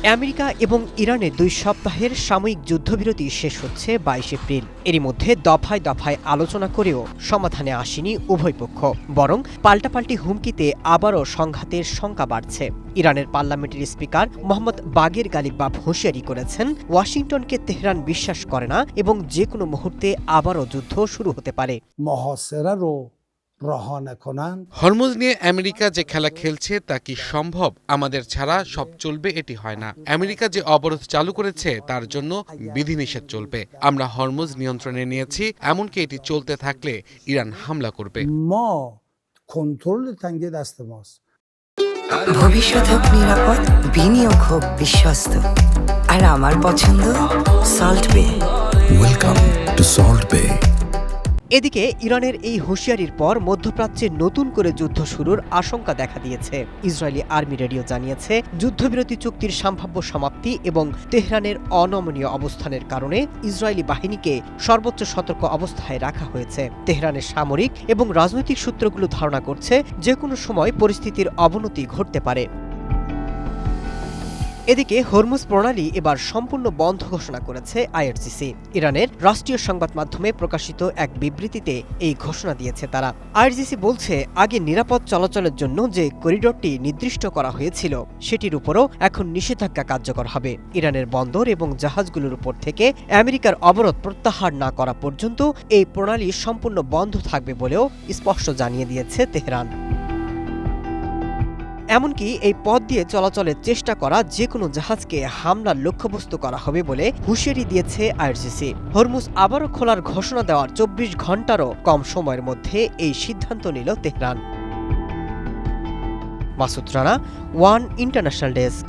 America এবং ইরানের 2 সপ্তাহের সাময়িক যুদ্ধবিরতি শেষ হচ্ছে 22 এপ্রিল। এরই মধ্যে দফায় দফায় আলোচনা করেও সমাধানে আসেনি উভয় পক্ষ, বরং পাল্টাপাল্টি হুমকিতে আবারও সংঘাতের শঙ্কা বাড়ছে। ইরানের পার্লামেন্টের স্পিকার মোহাম্মদ বাগের গালিবাফ হুঁশিয়ারি করেছেন, ওয়াশিংটনকে তেহরান বিশ্বাস করে না এবং যে কোনো মুহূর্তে আবারও যুদ্ধ শুরু হতে পারে। হরমুজ নিয়ে আমেরিকা যে খেলা খেলছে তা কি সম্ভব? আমাদের ছাড়া সব চলবে এটি হয় না। আমেরিকা যে অবরোধ চালু করেছে তার জন্য বিধিনিষেধ চলবে। আমরা হরমুজ নিয়ন্ত্রণে নিয়েছি, এমনকি এটি চলতে থাকলে ইরান হামলা করবে। ভবিষ্যৎ হোক নিরাপদ, বিনিয়োগ হোক বিশ্বস্ত, আর আমার পছন্দ সল্ট বে। ওয়েলকাম টু সল্ট বে। এদিকে ইরানের এই হুঁশিয়ারির পর মধ্যপ্রাচ্যে নতুন করে যুদ্ধ শুরুর আশঙ্কা দেখা দিয়েছে। ইসরায়েলি আর্মি রেডিও জানিয়েছে, যুদ্ধবিরতি চুক্তির সম্ভাব্য সমাপ্তি এবং তেহরানের অনমনীয় অবস্থানের কারণে ইসরায়েলি বাহিনীকে সর্বোচ্চ সতর্ক অবস্থায় রাখা হয়েছে। তেহরানের সামরিক এবং রাজনৈতিক সূত্রগুলো ধারণা করছে, যে কোনো সময় পরিস্থিতির অবনতি ঘটতে পারে। এদিকে হরমুজ প্রণালী এবার সম্পূর্ণ বন্ধ ঘোষণা করেছে আইআরজিসি। ইরানের রাষ্ট্রীয় সংবাদ মাধ্যমে প্রকাশিত এক বিবৃতিতে এই ঘোষণা দিয়েছে তারা। আইআরজিসি বলছে, আগে নিরাপদ চলাচলের জন্য যে করিডোরটি নির্দিষ্ট করা হয়েছিল সেটির উপরও এখন নিষেধাজ্ঞা কার্যকর হবে। ইরানের বন্দর এবং জাহাজগুলোর উপর থেকে আমেরিকার অবরোধ প্রত্যাহার না করা পর্যন্ত এই প্রণালী সম্পূর্ণ বন্ধ থাকবে বলেও স্পষ্ট জানিয়ে দিয়েছে তেহরান। এমনকি এই পথ দিয়ে চলাচলের চেষ্টা করা যে কোনো জাহাজকে হামলার লক্ষ্যবস্তু করা হবে বলে হুঁশিয়ারি দিয়েছে আইআরজিসি। হরমুজ আবারও খোলার ঘোষণা দেওয়ার 24 ঘণ্টারও কম সময়ের মধ্যে এই সিদ্ধান্ত নিল Tehran. Masud Rana, one international desk.